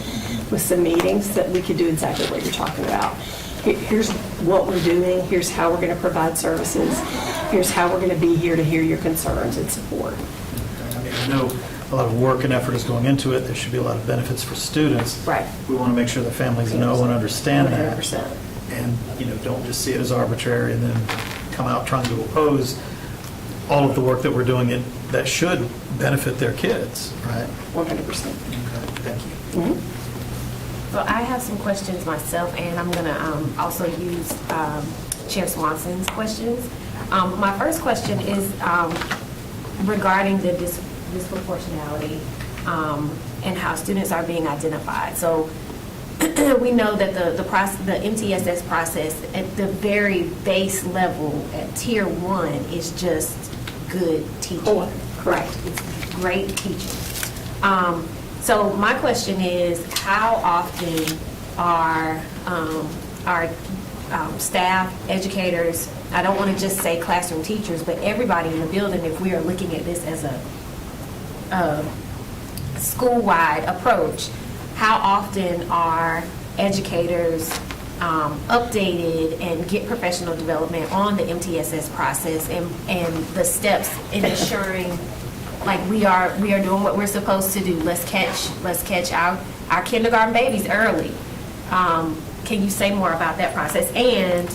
with some meetings that we could do exactly what you're talking about. Here's what we're doing, here's how we're going to provide services, here's how we're going to be here to hear your concerns and support. I mean, I know a lot of work and effort is going into it. There should be a lot of benefits for students. Right. We want to make sure the families know and understand that. 100%. And, you know, don't just see it as arbitrary and then come out trying to oppose all of the work that we're doing that should benefit their kids, right? 100%. Okay, thank you. Well, I have some questions myself, and I'm going to also use Chair Swanson's questions. My first question is regarding the disproportionality and how students are being identified. So we know that the MTSS process at the very base level at Tier 1 is just good teaching. Correct. It's great teaching. So my question is, how often are our staff, educators, I don't want to just say classroom teachers, but everybody in the building, if we are looking at this as a school-wide approach, how often are educators updated and get professional development on the MTSS process and the steps in ensuring like we are doing what we're supposed to do. Let's catch our kindergarten babies early. Can you say more about that process? And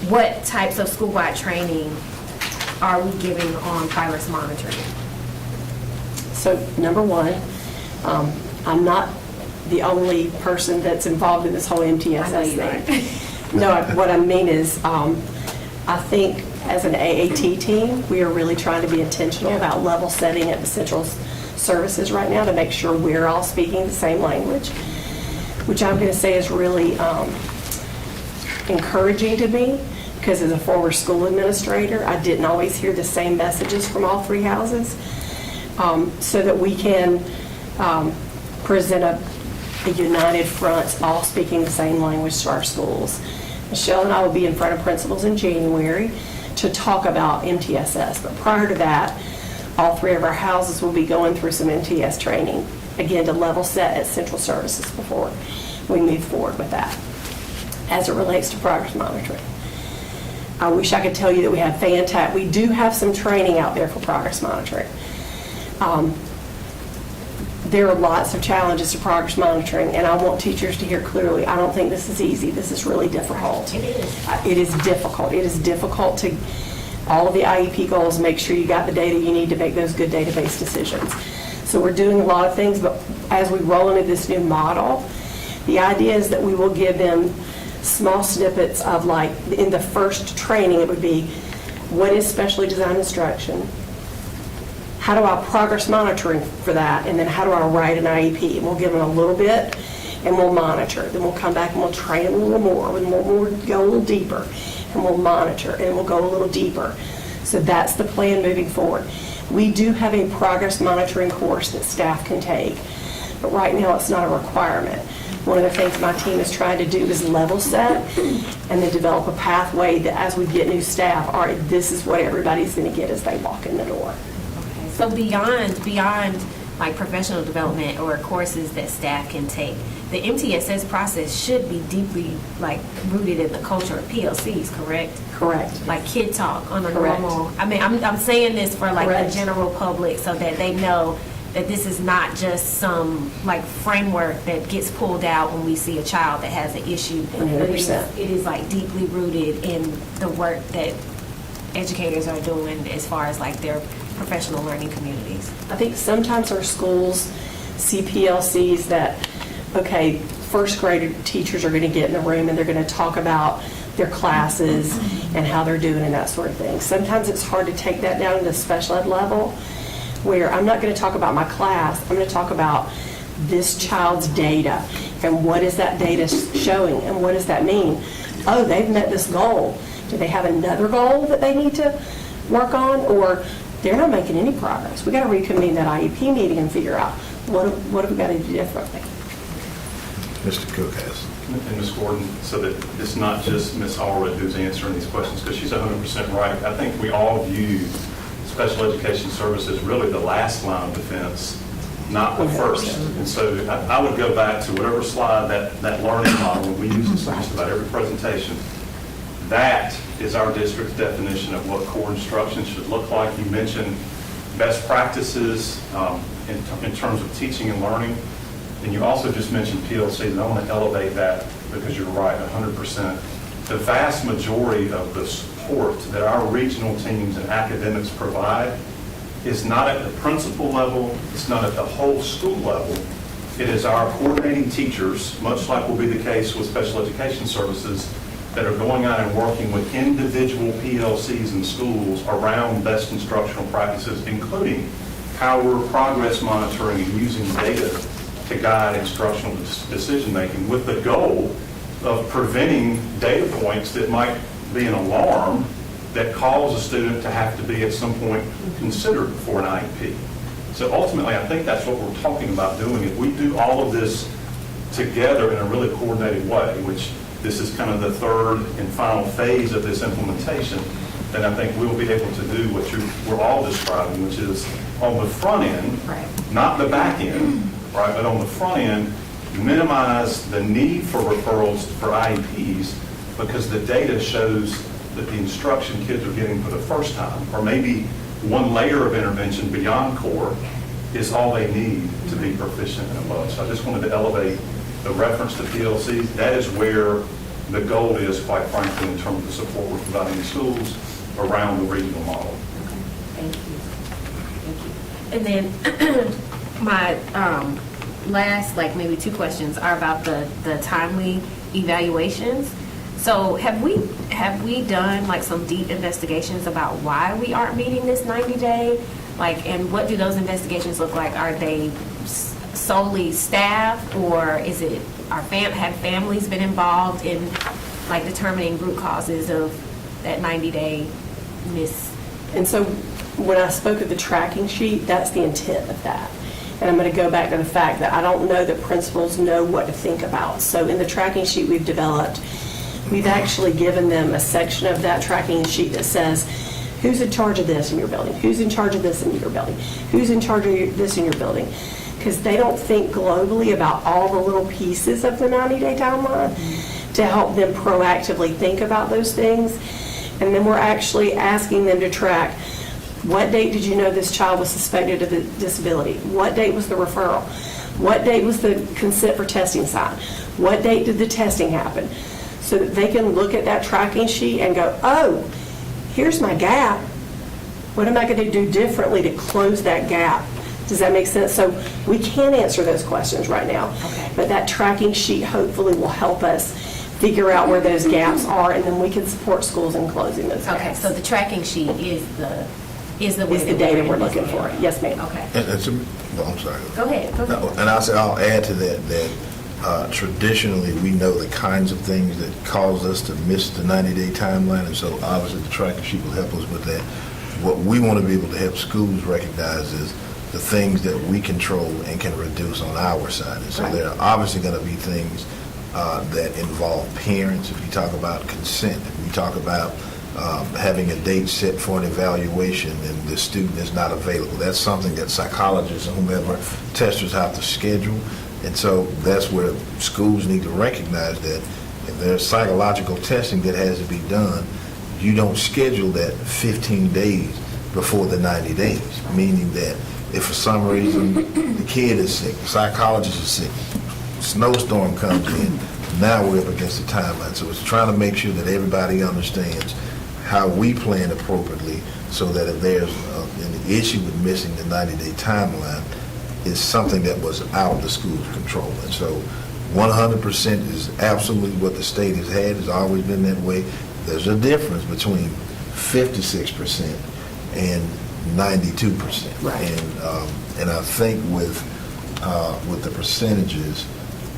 what types of school-wide training are we giving on progress monitoring? So number one, I'm not the only person that's involved in this whole MTSS thing. No, what I mean is, I think as an AAT team, we are really trying to be intentional about level setting at the central services right now to make sure we're all speaking the same language, which I'm going to say is really encouraging to me, because as a former school administrator, I didn't always hear the same messages from all three houses, so that we can present a united front, all speaking the same language to our schools. Michelle and I will be in front of principals in January to talk about MTSS, but prior to that, all 3 of our houses will be going through some MTS training, again, to level set at central services before we move forward with that, as it relates to progress monitoring. I wish I could tell you that we have we do have some training out there for progress monitoring. There are lots of challenges to progress monitoring, and I want teachers to hear clearly, I don't think this is easy. This is really difficult. It is. It is difficult. It is difficult to, all of the IEP goals, make sure you got the data you need to make those good database decisions. So we're doing a lot of things, but as we roll into this new model, the idea is that we will give them small snippets of, like, in the first training, it would be, what is specially designed instruction? How do I progress monitoring for that? And then how do I write an IEP? And we'll give them a little bit, and we'll monitor. Then we'll come back and we'll train them a little more, and we'll go a little deeper, and we'll monitor, and we'll go a little deeper. So that's the plan moving forward. We do have a progress monitoring course that staff can take, but right now it's not a requirement. One of the things my team is trying to do is level set and then develop a pathway that as we get new staff, all right, this is what everybody's going to get as they walk in the door. So beyond like professional development or courses that staff can take, the MTSS process should be deeply like rooted in the culture of PLCs, correct? Correct. Like Kid Talk on a Correct. normal, I mean, I'm saying this for like Correct. the general public so that they know that this is not just some like framework that gets pulled out when we see a child that has an issue. 100%. It is like deeply rooted in the work that educators are doing as far as like their professional learning communities. I think sometimes our schools see PLCs that, okay, first grade teachers are going to get in the room and they're going to talk about their classes and how they're doing and that sort of thing. Sometimes it's hard to take that down to the special ed level where I'm not going to talk about my class, I'm going to talk about this child's data and what is that data showing and what does that mean? Oh, they've met this goal. Do they have another goal that they need to work on, or they're not making any progress? We got to reconvene that IEP meeting and figure out what have we got to do differently. Mr. Cook has. And Ms. Gordon, so that it's not just Ms. Allred who's answering these questions, because she's 100% right. I think we all view special education services really the last line of defense, not the first. And so I would go back to whatever slide that learning model, we use this in just about every presentation. That is our district's definition of what core instruction should look like. You mentioned best practices in terms of teaching and learning, and you also just mentioned PLC, and I want to elevate that because you're right, 100%. The vast majority of the support that our regional teams and academics provide is not at the principal level, it's not at the whole school level. It is our coordinating teachers, much like will be the case with special education services, that are going out and working with individual PLCs in schools around best instructional practices, including how we're progress monitoring and using data to guide instructional decision-making with the goal of preventing data points that might be an alarm that cause a student to have to be at some point considered for an IEP. So ultimately, I think that's what we're talking about doing. If we do all of this together in a really coordinated way, which this is kind of the third and final phase of this implementation, then I think we'll be able to do what we're all describing, which is on the front end, not the back end, right, but on the front end, minimize the need for referrals for IEPs because the data shows that the instruction kids are getting for the first time, or maybe one layer of intervention beyond core is all they need to be proficient and above. So I just wanted to elevate the reference to PLCs. That is where the goal is, quite frankly, in terms of the support we're providing in schools around the regional model. Thank you. And then my last, like maybe 2 questions are about the timely evaluations. So have we done like some deep investigations about why we aren't meeting this 90-day? Like, and what do those investigations look like? Are they solely staff, or is it have families been involved in like determining root causes of that 90-day miss? And so when I spoke of the tracking sheet, that's the intent of that, And I'm going to go back to the fact that I don't know that principals know what to think about. So in the tracking sheet we've developed, we've actually given them a section of that tracking sheet that says, who's in charge of this in your building? Who's in charge of this in your building? Who's in charge of this in your building? Because they don't think globally about all the little pieces of the 90-day timeline to help them proactively think about those things. And then we're actually asking them to track, what date did you know this child was suspected of a disability? What date was the referral? What date was the consent for testing signed? What date did the testing happen? So that they can look at that tracking sheet and go, oh, here's my gap. What am I going to do differently to close that gap? Does that make sense? So we can't answer those questions right now. Okay. But that tracking sheet hopefully will help us figure out where those gaps are, and then we can support schools in closing those gaps. Okay, so the tracking sheet is the way Is the that data we're looking for. Yes, ma'am. Okay. Well, I'm sorry. Go ahead. And I'll add to that traditionally, we know the kinds of things that cause us to miss the 90-day timeline, and so obviously the tracking sheet will help us with that. What we want to be able to help schools recognize is the things that we control and can reduce on our side. And so there are obviously going to be things that involve parents. If you talk about consent, if we talk about having a date set for an evaluation and the student is not available, that's something that psychologists and whomever testers have to schedule. And so that's where schools need to recognize that if there's psychological testing that has to be done, you don't schedule that 15 days before the 90 days, meaning that if for some reason the kid is sick, the psychologist is sick, snowstorm comes in, now we're up against the timeline. So it's trying to make sure that everybody understands how we plan appropriately so that if there's an issue with missing the 90-day timeline, it's something that was out of the school's control. And so 100% is absolutely what the state has had. It's always been that way. There's a difference between 56% and 92%. Right. And I think with the percentages,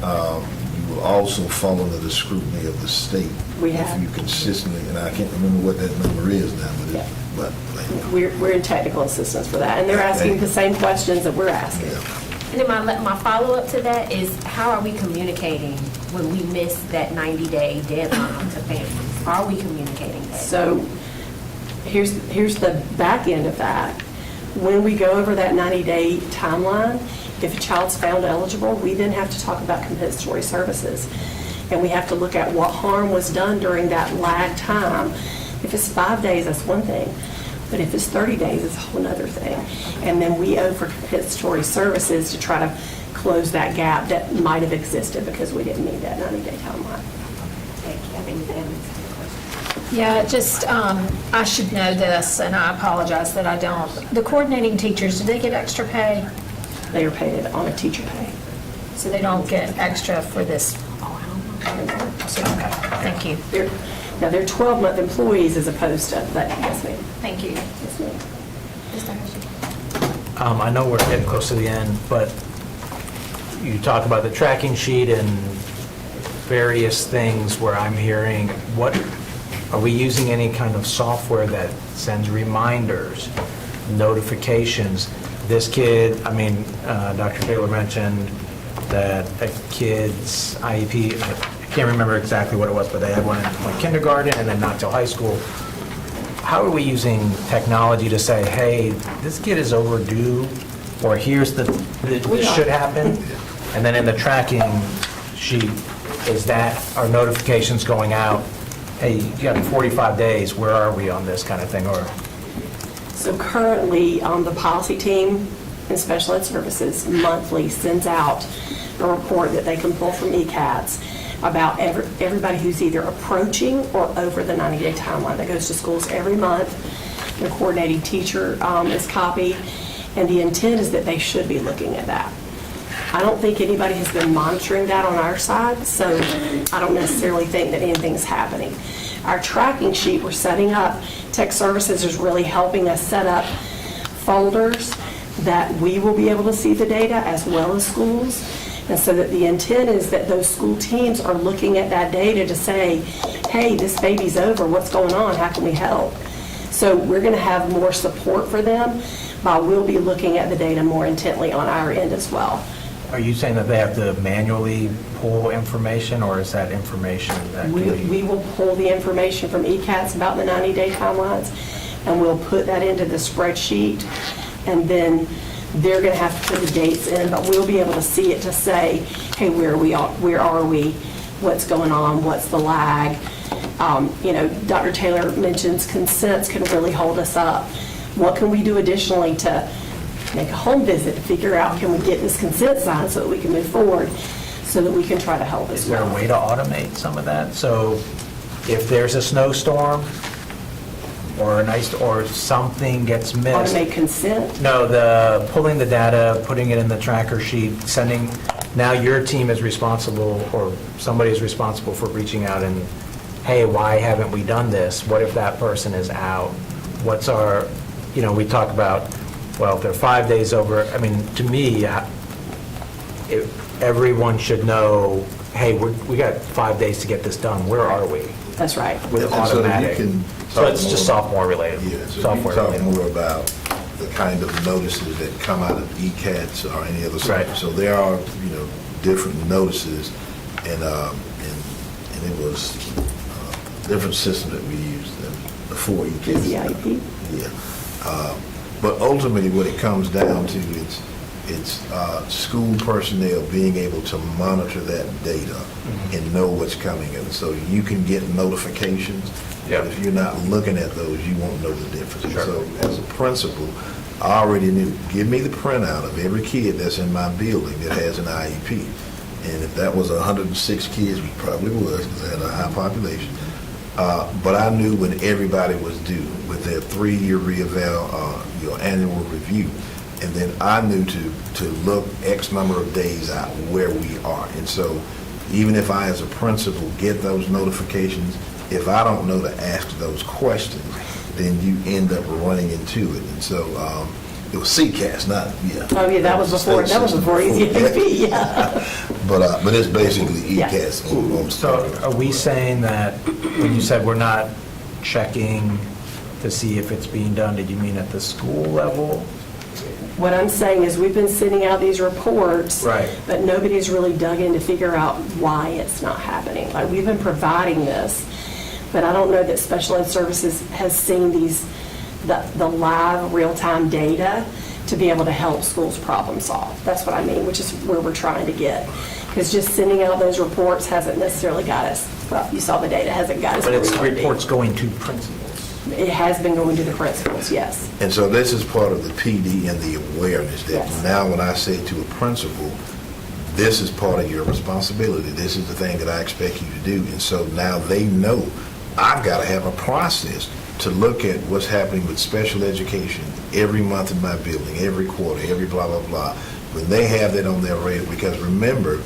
you will also fall under the scrutiny of the state. We have. If you consistently, and I can't remember what that number is now, but Yeah. We're in technical assistance for that, and they're asking the same questions that we're asking. And then my follow-up to that is, how are we communicating when we miss that 90-day deadline to families? Are we communicating that? So here's the back end of that. When we go over that 90-day timeline, if a child's found eligible, we then have to talk about compensatory services. And we have to look at what harm was done during that lag time. If it's 5 days, that's one thing. But if it's 30 days, it's a whole other thing. And then we owe for compensatory services to try to close that gap that might have existed because we didn't meet that 90-day timeline. Thank you. I think Ms. Evans has a question. Yeah, just, I should know this, and I apologize that I don't. The coordinating teachers, do they get extra pay? They are paid on a teacher pay. So they don't get extra for this? So, okay, thank you. Now, they're 12-month employees as opposed to, but yes, ma'am. Thank you. Yes, ma'am. Mr. Hershey? I know we're getting close to the end, but you talk about the tracking sheet and various things where I'm hearing, are we using any kind of software that sends reminders, notifications? This kid, Dr. Taylor mentioned that a kid's IEP, I can't remember exactly what it was, but they had one in kindergarten and then not till high school. How are we using technology to say, hey, this kid is overdue, or here's this should happen? And then in the tracking sheet, are notifications going out, hey, you got 45 days, where are we on this kind of thing? Or So currently, the policy team in special ed services monthly sends out a report that they can pull from ECATS about everybody who's either approaching or over the 90-day timeline. That goes to schools every month. The coordinating teacher is copied, and the intent is that they should be looking at that. I don't think anybody has been monitoring that on our side, so I don't necessarily think that anything's happening. Our tracking sheet we're setting up, Tech Services is really helping us set up folders that we will be able to see the data as well as schools. And so that the intent is that those school teams are looking at that data to say, hey, this baby's over, what's going on, how can we help? So we're going to have more support for them, but we'll be looking at the data more intently on our end as well. Are you saying that they have to manually pull information, or is that information that can We be? will pull the information from ECATS about the 90-day timelines, and we'll put that into the spreadsheet, and then they're going to have to put the dates in, but we'll be able to see it to say, hey, where are we, what's going on, what's the lag. Dr. Taylor mentions consents can really hold us up. What can we do additionally to make a home visit to figure out, can we get this consent signed so that we can move forward, so that we can try to help as Is there a well. way to automate some of that? So if there's a snowstorm or something gets missed? Automate consent? No, the pulling the data, putting it in the tracker sheet, sending, now your team is responsible, or somebody is responsible for reaching out and, hey, why haven't we done this? What if that person is out? What's our, we talk about, well, if they're 5 days over, I mean, to me, everyone should know, hey, we got 5 days to get this done, where are we? That's right. With And so that you automatic. can So talk it's just more- sophomore related. Yeah, so you Software can talk related. more about the kind of notices that come out of ECATS or any other Right. service. So there are, different notices, and it was a different system that we used before ECATS. ZIP? Yeah. But ultimately, what it comes down to, it's school personnel being able to monitor that data and know what's coming. And so you can get notifications, Yep. but if you're not looking at those, you won't know the difference. Sure. So as a principal, I already knew, give me the printout of every kid that's in my building that has an IEP. And if that was 106 kids, which probably was, because I had a high population, but I knew when everybody was due with their 3-year annual review. And then I knew to look X number of days out where we are. And so even if I, as a principal, get those notifications, if I don't know to ask those questions, then you end up running into it. And so it was CCAS, not, Oh, yeah, that was before EZIP, yeah. But it's basically Yes. ECAS on So are we saying that, when you said we're not checking to see if it's being done, did you mean at the school level? What I'm saying is, we've been sending out these reports. Right. But nobody's really dug in to figure out why it's not happening. Like, we've been providing this, but I don't know that Special Ed Services has seen the live, real-time data to be able to help schools problem solve. That's what I mean, which is where we're trying to get. Because just sending out those reports hasn't necessarily got us, well, you saw the data, hasn't got us But where we it's want to be. reports going to principals. It has been going to the principals, yes. And so this is part of the PD and the awareness that Yes. now when I say to a principal, this is part of your responsibility, this is the thing that I expect you to do. And so now they know I've got to have a process to look at what's happening with special education every month in my building, every quarter, every blah, blah, blah. When they have that on their radar, because remember,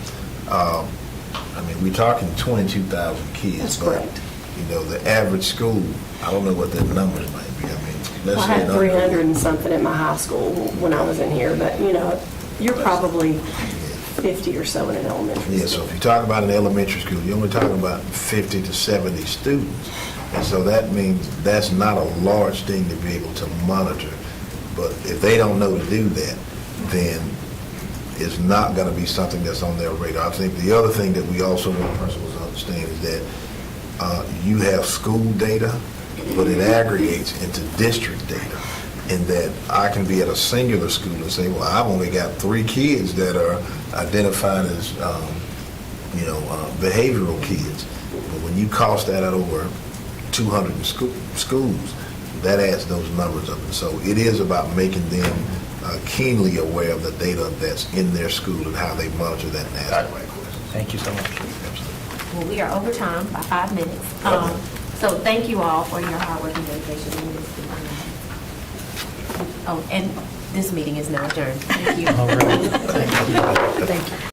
we're talking 22,000 kids. That's but, correct. The average school, I don't know what their numbers might be. Let's I say had an under- 300 and something at my high school when I was in here, but, you're probably 50 or so in an elementary Yeah, school. so if you talk about an elementary school, you're only talking about 50 to 70 students. And so that means that's not a large thing to be able to monitor. But if they don't know to do that, then it's not going to be something that's on their radar. I think the other thing that we also want principals to understand is that you have school data, but it aggregates into district data. And that I can be at a singular school and say, well, I've only got 3 kids that are identified as, behavioral kids. But when you cost that out over 200 schools, that adds those numbers up. And so it is about making them keenly aware of the data that's in their school and how they monitor that and ask the right questions. Thank you so much. Well, we are over time by 5 minutes. So thank you all for your hard work and dedication in this. Oh, and this meeting is now adjourned. Thank you. Oh, really? Thank you.